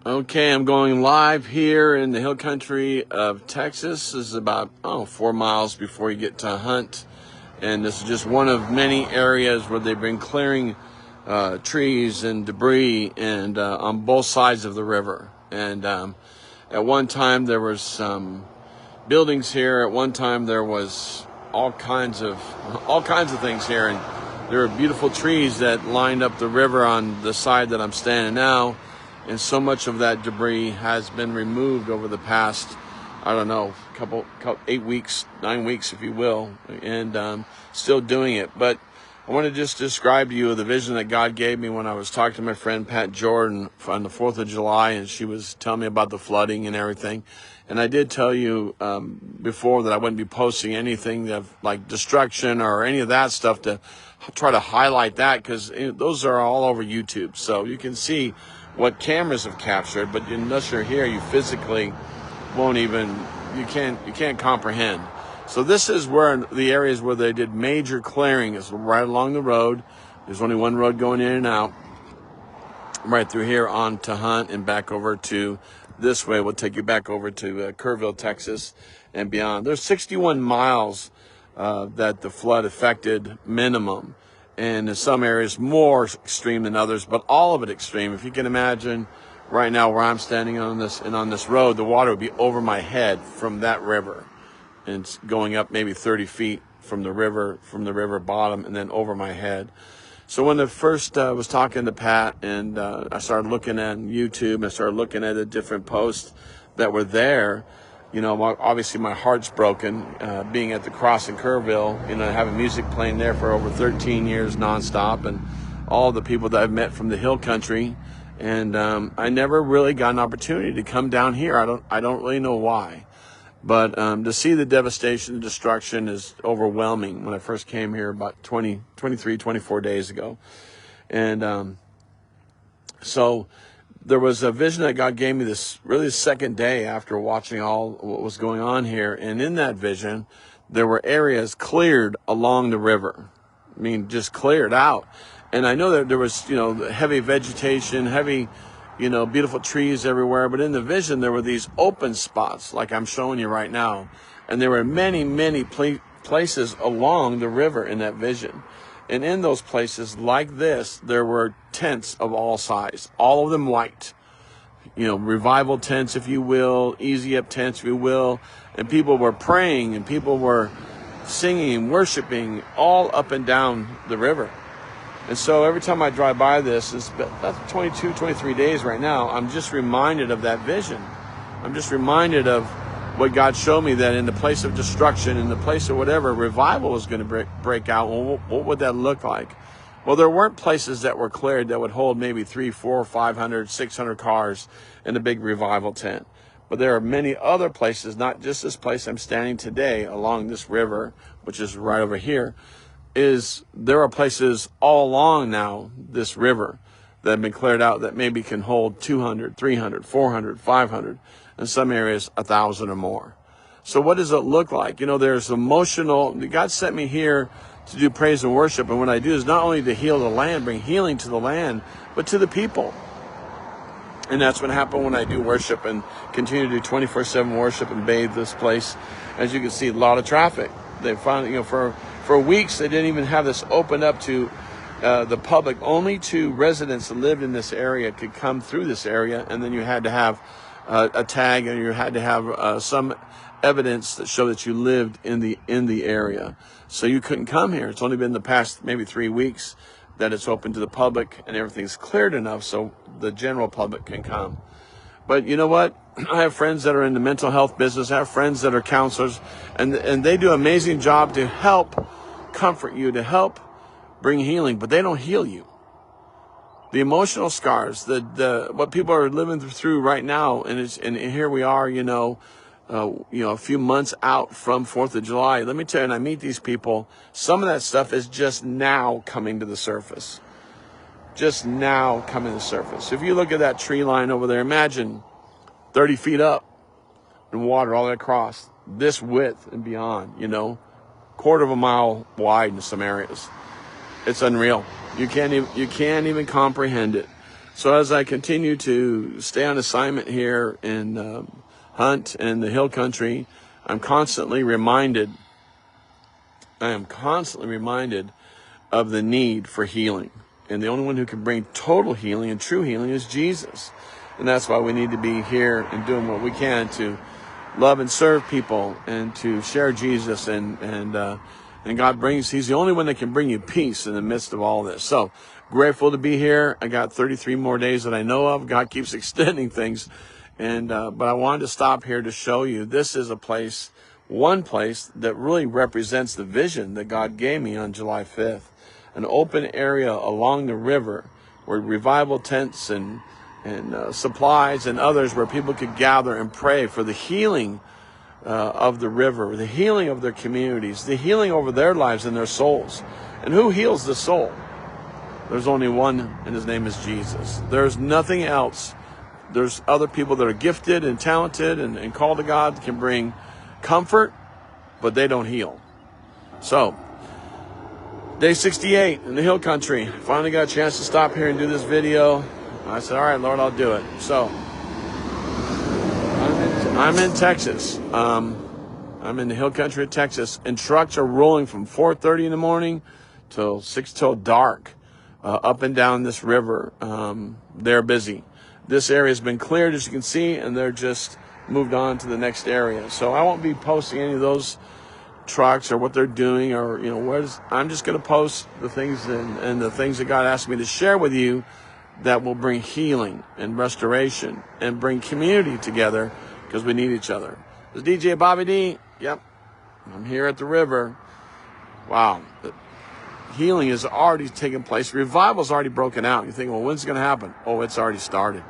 Okay, I'm going live here in the hill country of Texas. This is about 4 miles before you get to Hunt, and this is just one of many areas where they've been clearing trees and debris, and on both sides of the river. And at one time there was some buildings here. At one time there was all kinds of things here, and there are beautiful trees that lined up the river on the side that I'm standing now. And so much of that debris has been removed over the past, I don't know, couple 8 weeks, 9 weeks, if you will, and still doing it. But I want to just describe to you the vision that God gave me when I was talking to my friend Pat Jordan on the 4th of July, and she was telling me about the flooding and everything. And I did tell you before that I wouldn't be posting anything of like destruction or any of that stuff to try to highlight that, because those are all over YouTube. So you can see what cameras have captured, but unless you're here, you physically won't even, you can't comprehend. So this is where the areas where they did major clearing is right along the road. There's only one road going in and out. Right through here on to Hunt and back over to this way. We'll take you back over to Kerrville, Texas and beyond. There's 61 miles that the flood affected minimum. And in some areas more extreme than others, but all of it extreme. If you can imagine right now where I'm standing on this road, the water would be over my head from that river. And it's going up maybe 30 feet from the river bottom and then over my head. So when I first was talking to Pat, and I started looking at YouTube, I started looking at the different posts that were there, obviously my heart's broken, being at the Cross in Kerrville, having music playing there for over 13 years nonstop, and all the people that I've met from the hill country. And I never really got an opportunity to come down here. I don't really know why. But to see the devastation, the destruction is overwhelming. When I first came here about 24 days ago. And so there was a vision that God gave me this really the second day after watching all what was going on here. And in that vision, there were areas cleared along the river. I mean, just cleared out. And I know that there was, heavy vegetation, beautiful trees everywhere. But in the vision, there were these open spots like I'm showing you right now. And there were many, many places along the river in that vision. And in those places like this, there were tents of all sizes, all of them white, revival tents, if you will, easy up tents, if you will. And people were praying and people were singing, worshiping all up and down the river. And so every time I drive by this, that's 22, 23 days right now, I'm just reminded of that vision. I'm just reminded of what God showed me, that in the place of destruction, in the place of whatever, revival was going to break out. Well, what would that look like? Well, there weren't places that were cleared that would hold maybe 300, 400, 500, 600 cars in a big revival tent. But there are many other places, not just this place I'm standing today along this river, which is right over here. There are places all along now this river that have been cleared out that maybe can hold 200, 300, 400, 500, in some areas 1,000 or more. So what does it look like? There's emotional. God sent me here to do praise and worship, and what I do is not only to heal the land, bring healing to the land, but to the people. And that's what happened when I do worship and continue to do 24/7 worship and bathe this place. As you can see, a lot of traffic. They finally, for weeks, they didn't even have this opened up to the public. Only to residents that lived in this area could come through this area, and then you had to have a tag, and you had to have some evidence that showed that you lived in the area. So you couldn't come here. It's only been the past maybe 3 weeks that it's open to the public and everything's cleared enough so the general public can come. But you know what? I have friends that are in the mental health business. I have friends that are counselors, and they do an amazing job to help comfort you, to help bring healing, but they don't heal you. The emotional scars, what people are living through right now, and here we are, a few months out from 4th of July. Let me tell you, and I meet these people, some of that stuff is just now coming to the surface. Just now coming to the surface. If you look at that tree line over there, imagine 30 feet up and water all the way across, this width and beyond, 1/4 mile wide in some areas. It's unreal. You can't even comprehend it. So as I continue to stay on assignment here in Hunt and the Hill Country, I am constantly reminded of the need for healing. And the only one who can bring total healing and true healing is Jesus. And that's why we need to be here and doing what we can to love and serve people and to share Jesus. And God he's the only one that can bring you peace in the midst of all this. So grateful to be here. I got 33 more days that I know of. God keeps extending things. But I wanted to stop here to show you this is one place that really represents the vision that God gave me on July 5th. An open area along the river where revival tents and supplies and others where people could gather and pray for the healing of the river, the healing of their communities, the healing over their lives and their souls. And who heals the soul? There's only one, and his name is Jesus. There's nothing else. There's other people that are gifted and talented and called to God, can bring comfort, but they don't heal. So, day 68 in the Hill Country. Finally got a chance to stop here and do this video. I said, all right, Lord, I'll do it. So, I'm in Texas. I'm in the Hill Country of Texas, and trucks are rolling from 4:30 in the morning till dark, up and down this river. They're busy. This area has been cleared, as you can see, and they're just moved on to the next area. So I won't be posting any of those trucks or what they're doing, or I'm just going to post the things and the things that God asked me to share with you that will bring healing and restoration and bring community together, because we need each other. This is DJ Bobby D. Yep, I'm here at the river. Wow, healing is already taking place. Revival's already broken out. You think, well, when's it going to happen? Oh, it's already started.